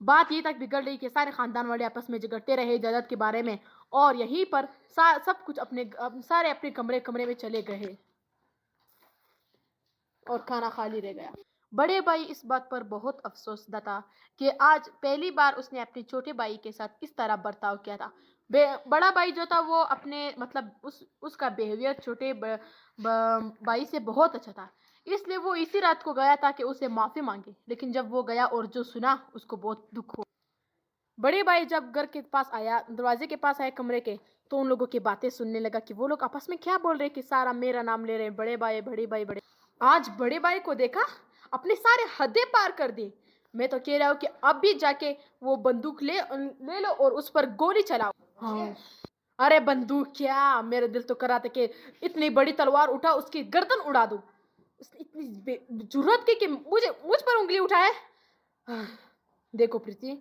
بات یہ تک بگڑ گئی کہ سارے خاندان والے آپس میں جھگڑتے رہے جائیداد کے بارے میں، اور یہیں پر سب کچھ سارے اپنے کمرے میں چلے گئے اور کھانا خالی رہ گیا۔ بڑے بھائی اس بات پر بہت افسوس تھا کہ آج پہلی بار اس نے اپنے چھوٹے بھائی کے ساتھ اس طرح برتاؤ کیا تھا۔ بڑا بھائی جو تھا وہ اپنے مطلب اس کا بیہیویئر چھوٹے بھائی سے بہت اچھا تھا، اس لیے وہ اسی رات کو گیا تھا کہ اسے معافی مانگے، لیکن جب وہ گیا اور جو سنا اس کو بہت دکھ ہوا۔ بڑے بھائی جب گھر کے پاس آیا، دروازے کے پاس آئے کمرے کے، تو ان لوگوں کی باتیں سننے لگا کہ وہ لوگ آپس میں کیا بول رہے کہ سارا میرا نام لے رہے ہیں، بڑے بھائی بڑے بھائی بڑے۔ آج بڑے بھائی کو دیکھا، اپنے سارے حدیں پار کر دی۔ میں تو کہہ رہا ہوں کہ اب بھی جا کے وہ بندوق لے لو اور اس پر گولی چلاؤ۔ ہاں، ارے بندوق کیا، میرے دل تو کر رہا تھا کہ اتنی بڑی تلوار اٹھا اس کی گردن اڑا دوں۔ اس نے اتنی جرأت کی کہ مجھ پر انگلی اٹھائے۔ دیکھو پریتی،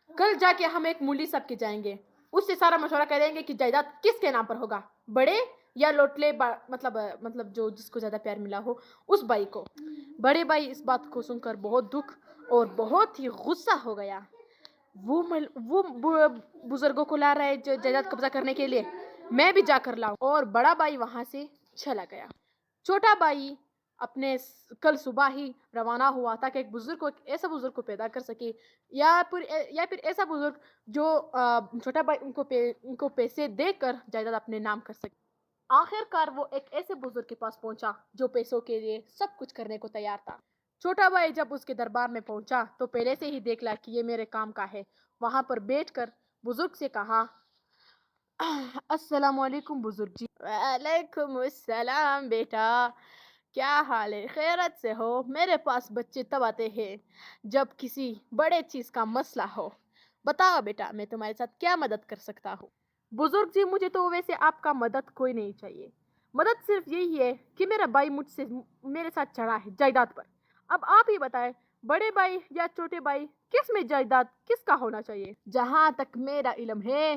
کل جا کے ہم ایک ملی صاحب کے جائیں گے، اس سے سارا مشورہ کریں گے کہ جائیداد کس کے نام پر ہوگا، بڑے یا لوٹلے مطلب جو جس کو زیادہ پیار ملا ہو اس بھائی کو۔ بڑے بھائی اس بات کو سن کر بہت دکھ اور بہت ہی غصہ ہو گیا۔ وہ بزرگوں کو لا رہے جائیداد قبضہ کرنے کے لیے، میں بھی جا کر لاؤں۔ اور بڑا بھائی وہاں سے چلا گیا۔ چھوٹا بھائی اپنے کل صبح ہی روانہ ہوا تاکہ ایک ایسا بزرگ کو پیدا کر سکے، یا پھر ایسا بزرگ جو چھوٹا بھائی ان کو پیسے دے کر جائیداد اپنے نام کر سکے۔ آخر کار وہ ایک ایسے بزرگ کے پاس پہنچا جو پیسوں کے لیے سب کچھ کرنے کو تیار تھا۔ چھوٹا بھائی جب اس کے دربار میں پہنچا تو پہلے سے ہی دیکھ لا کہ یہ میرے کام کا ہے۔ وہاں پر بیٹھ کر بزرگ سے کہا، السلام علیکم بزرگ جی۔ وعلیکم السلام بیٹا، کیا حال ہے؟ خیرت سے ہو؟ میرے پاس بچے تب آتے ہیں جب کسی بڑے چیز کا مسئلہ ہو۔ بتاؤ بیٹا، میں تمہارے ساتھ کیا مدد کر سکتا ہوں؟ بزرگ جی، مجھے تو ویسے آپ کا مدد کوئی نہیں چاہیے، مدد صرف یہی ہے کہ میرا بھائی میرے ساتھ چڑھا ہے جائیداد پر۔ اب آپ ہی بتائیں، بڑے بھائی یا چھوٹے بھائی، کس میں جائیداد کس کا ہونا چاہیے؟ جہاں تک میرا علم ہے،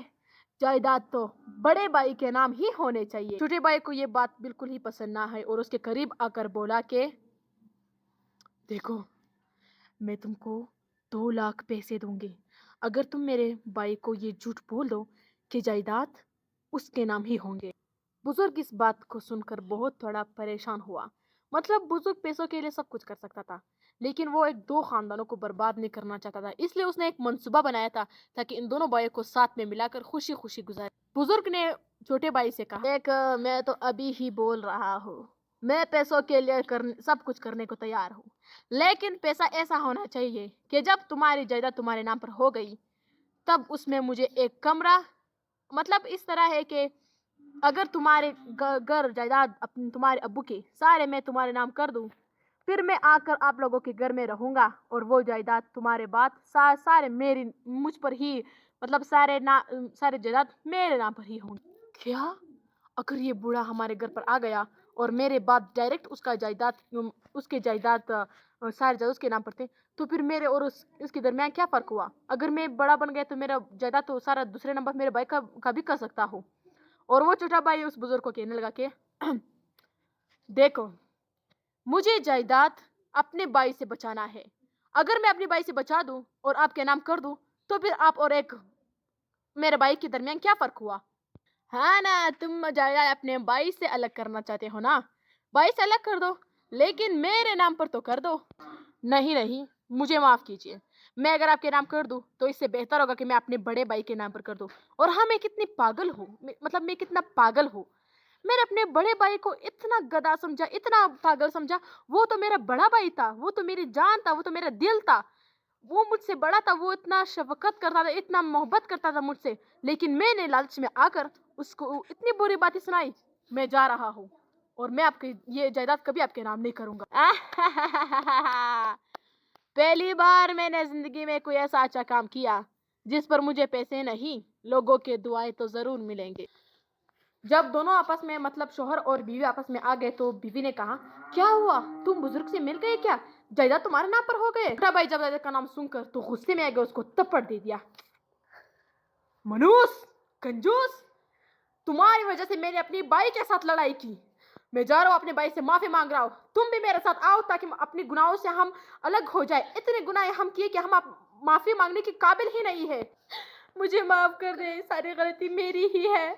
جائیداد تو بڑے بھائی کے نام ہی ہونے چاہیے۔ چھوٹے بھائی کو یہ بات بالکل ہی پسند نہ ہے اور اس کے قریب آ کر بولا کہ دیکھو، میں تم کو 2 لاکھ پیسے دوں گی اگر تم میرے بھائی کو یہ جھوٹ بول دو کہ جائیداد اس کے نام ہی ہوں گے۔ بزرگ اس بات کو سن کر بہت تھوڑا پریشان ہوا۔ مطلب بزرگ پیسوں کے لیے سب کچھ کر سکتا تھا، لیکن وہ 2 خاندانوں کو برباد نہیں کرنا چاہتا تھا، اس لیے اس نے ایک منصوبہ بنایا تھا تاکہ ان دونوں بھائیوں کو ساتھ میں ملا کر خوشی خوشی گزارے۔ بزرگ نے چھوٹے بھائی سے کہا، ایک میں تو ابھی ہی بول رہا ہوں، میں پیسوں کے لیے سب کچھ کرنے کو تیار ہوں، لیکن پیسہ ایسا ہونا چاہیے کہ جب تمہاری جائیداد تمہارے نام پر ہو گئی تب اس میں مجھے ایک کمرہ، مطلب اس طرح ہے کہ اگر تمہارے گھر جائیداد تمہارے ابو کے سارے میں تمہارے نام کر دوں، پھر میں آ کر آپ لوگوں کے گھر میں رہوں گا اور وہ جائیداد تمہارے بعد سارے مجھ پر ہی، مطلب سارے جائیداد میرے نام پر ہی ہوں گے۔ کیا؟ اگر یہ بوڑھا ہمارے گھر پر آ گیا اور میرے بعد ڈائریکٹ اس کے جائیداد سارے جائیداد اس کے نام پر تھے، تو پھر میرے اور اس کے درمیان کیا فرق ہوا؟ اگر میں بڑا بن گیا تو میرا جائیداد تو سارا دوسرے نمبر میرے بھائی کا بھی کر سکتا ہوں۔ اور وہ چھوٹا بھائی اس بزرگ کو کہنے لگا کہ دیکھو، مجھے جائیداد اپنے بھائی سے بچانا ہے، اگر میں اپنے بھائی سے بچا دوں اور آپ کے نام کر دوں تو پھر آپ اور ایک میرے بھائی کے درمیان کیا فرق ہوا؟ ہاں نا، تم جائیداد اپنے بھائی سے الگ کرنا چاہتے ہو نا، بھائی سے الگ کر دو، لیکن میرے نام پر تو کر دو۔ نہیں، مجھے معاف کیجیے، میں اگر آپ کے نام کر دوں تو اس سے بہتر ہوگا کہ میں اپنے بڑے بھائی کے نام پر کر دوں۔ اور ہاں، میں کتنی پاگل ہوں، مطلب میں کتنا پاگل ہوں، میں نے اپنے بڑے بھائی کو اتنا گدھا سمجھا، اتنا پاگل سمجھا۔ وہ تو میرا بڑا بھائی تھا، وہ تو میری جان تھا، وہ تو میرا دل تھا، وہ مجھ سے بڑا تھا، وہ اتنا شفقت کرتا تھا، اتنا محبت کرتا تھا مجھ سے، لیکن میں نے لالچ میں آ کر اس کو اتنی بری باتیں سنائی۔ میں جا رہا ہوں اور میں آپ کی یہ جائیداد کبھی آپ کے نام نہیں کروں گا۔ پہلی بار میں نے زندگی میں کوئی ایسا اچھا کام کیا جس پر مجھے پیسے نہیں، لوگوں کے دعائیں تو ضرور ملیں گے۔ جب دونوں آپس میں، مطلب شوہر اور بیوی آپس میں آ گئے تو بیوی نے کہا، کیا ہوا؟ تم بزرگ سے مل گئے کیا؟ جائیداد تمہارے نام پر ہو گئے؟ چھوٹا بھائی جب جائیداد کا نام سن کر تو غصے میں آ گیا، اس کو تپڑ دے دیا۔ منوس، کنجوس، تمہاری وجہ سے میں نے اپنی بھائی کے ساتھ لڑائی کی، میں جا رہا ہوں اپنے بھائی سے معافی مانگ رہا ہوں، تم بھی میرے ساتھ آؤ تاکہ اپنی گناہوں سے ہم الگ ہو جائے۔ اتنے گناہ ہم کیے کہ ہم معافی مانگنے کی قابل ہی نہیں ہے. مجھے معاف کر دے, ساری غلطی میری ہی ہے.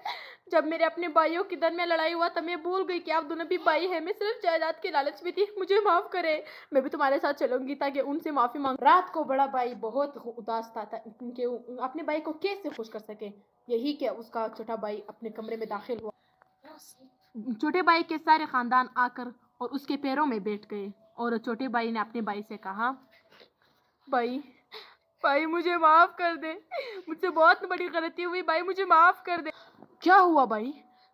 جب میرے اپنے بھائیوں کے درمیان لڑائی ہوا تب میں بھول گئی کہ آپ دونوں بھی بھائی ہیں. میں صرف جائیداد کے لالچ میں تھی. مجھے معاف کرے. میں بھی تمہارے ساتھ چلوں گی تاکہ ان سے معافی مانگ. رات کو بڑا بھائی بہت اداس تھا کیونکہ اپنے بھائی کو کیسے خوش کر سکے. یہی کہ اس کا چھوٹا بھائی اپنے کمرے میں داخل ہوا. چھوٹے بھائی کے سارے خاندان آ کر اور اس کے پیروں میں بیٹھ گئے اور چھوٹے بھائی نے اپنے بھائی سے کہا, بھائی مجھے معاف کر دے. مجھ سے بہت بڑی غلطی ہوئی بھائی, مجھے معاف کر دے. کیا ہوا بھائی,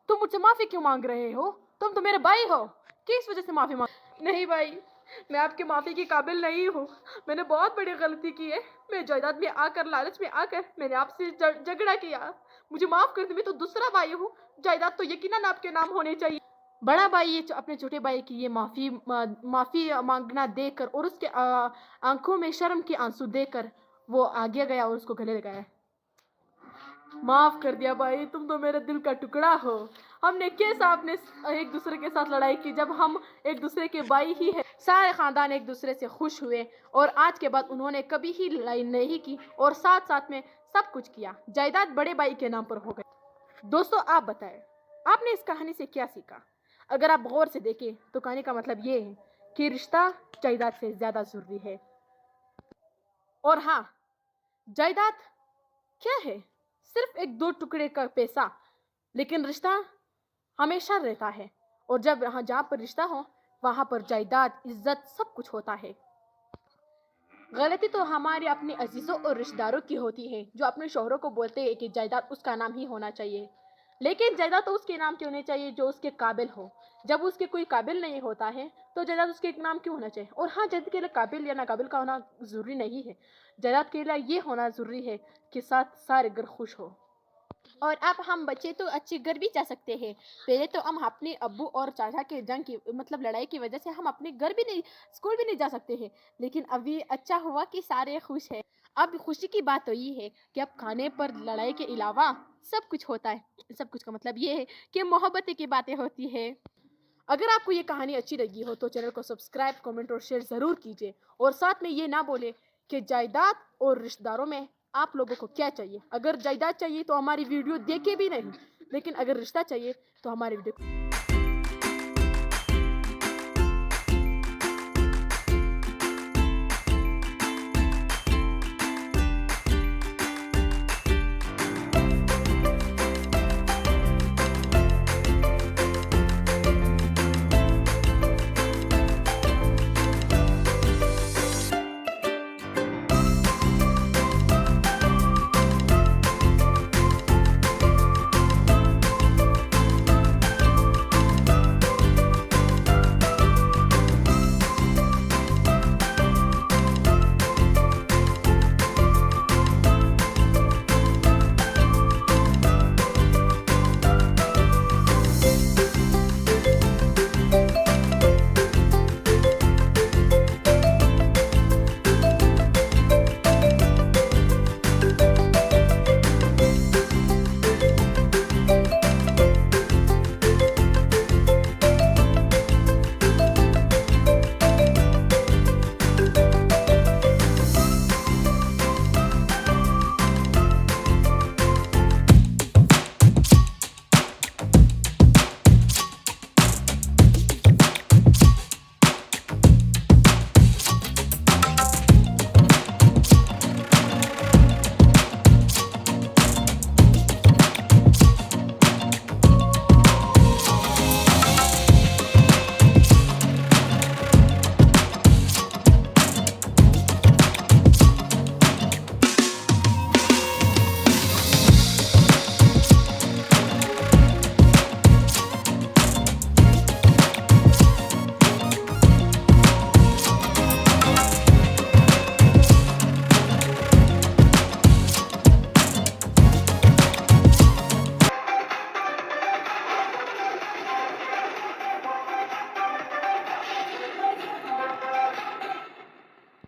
تم مجھ سے معافی کیوں مانگ رہے ہو؟ تم تو میرے بھائی ہو. کس وجہ سے معافی مانگ؟ نہیں بھائی, میں آپ کی معافی کی قابل نہیں ہوں. میں نے بہت بڑی غلطی کی ہے. میں جائیداد میں آ کر, لالچ میں آ کر میں نے آپ سے جھگڑا کیا. مجھے معاف کر دے. میں تو دوسرا بھائی ہوں. جائیداد تو یقیناً آپ کے نام ہونی چاہیے. بڑا بھائی اپنے چھوٹے بھائی کی یہ معافی مانگنا دیکھ کر اور اس کے آنکھوں میں شرم کے آنسو دیکھ کر وہ آگے گیا اور اس کو گلے لگایا. معاف کر دیا بھائی, تم تو میرے دل کا ٹکڑا ہو. ہم نے کیسا اپنے ایک دوسرے کے ساتھ لڑائی کی جب ہم ایک دوسرے کے بھائی ہی ہیں. سارے خاندان ایک دوسرے سے خوش ہوئے اور آج کے بعد انہوں نے کبھی ہی لڑائی نہیں کی اور ساتھ ساتھ میں سب کچھ کیا. جائیداد بڑے بھائی کے نام پر ہو گئی. دوستو, آپ بتائیں آپ نے اس کہانی سے کیا سیکھا؟ اگر آپ غور سے دیکھیں تو کہانی کا مطلب یہ ہے کہ رشتہ جائیداد سے زیادہ ضروری ہے. اور ہاں, جائیداد کیا ہے؟ صرف ایک دو ٹکڑے کا پیسہ, لیکن رشتہ ہمیشہ رہتا ہے. اور جہاں پر رشتہ ہو وہاں پر جائیداد, عزت, سب کچھ ہوتا ہے. غلطی تو ہمارے اپنے عزیزوں اور رشتہ داروں کی ہوتی ہے جو اپنے شوہروں کو بولتے ہیں کہ جائیداد اس کا نام ہی ہونا چاہیے. لیکن جائیداد تو اس کے نام کیوں نہیں چاہیے جو اس کے قابل ہو. جب اس کے کوئی قابل نہیں ہوتا ہے تو جائیداد اس کے نام کیوں ہونا چاہیے؟ اور ہاں, جائیداد کے لیے قابل یا ناقابل کا ہونا ضروری نہیں ہے. جائیداد کے لیے یہ ہونا ضروری ہے کہ ساتھ سارے گھر خوش ہو. اور اب ہم بچے تو اچھے گھر بھی جا سکتے ہیں. پہلے تو ہم اپنے ابو اور چاچا کے جنگ کی لڑائی کی وجہ سے ہم اپنے گھر بھی نہیں, اسکول بھی نہیں جا سکتے ہیں. لیکن ابھی اچھا ہوا کہ سارے خوش ہیں. اب خوشی کی بات تو یہ ہے کہ اب کھانے پر لڑائی کے علاوہ سب کچھ ہوتا ہے. سب کچھ کا مطلب یہ ہے کہ محبت کی باتیں ہوتی ہے. اگر آپ کو یہ کہانی اچھی لگی ہو تو چینل کو سبسکرائب, کمنٹ اور شیئر ضرور کیجیے. اور ساتھ میں یہ نہ بولے کہ جائیداد اور رشتہ داروں میں آپ لوگوں کو کیا چاہیے. اگر جائیداد چاہیے تو ہماری ویڈیو دیکھے بھی نہیں, لیکن اگر رشتہ چاہیے تو ہماری ویڈیو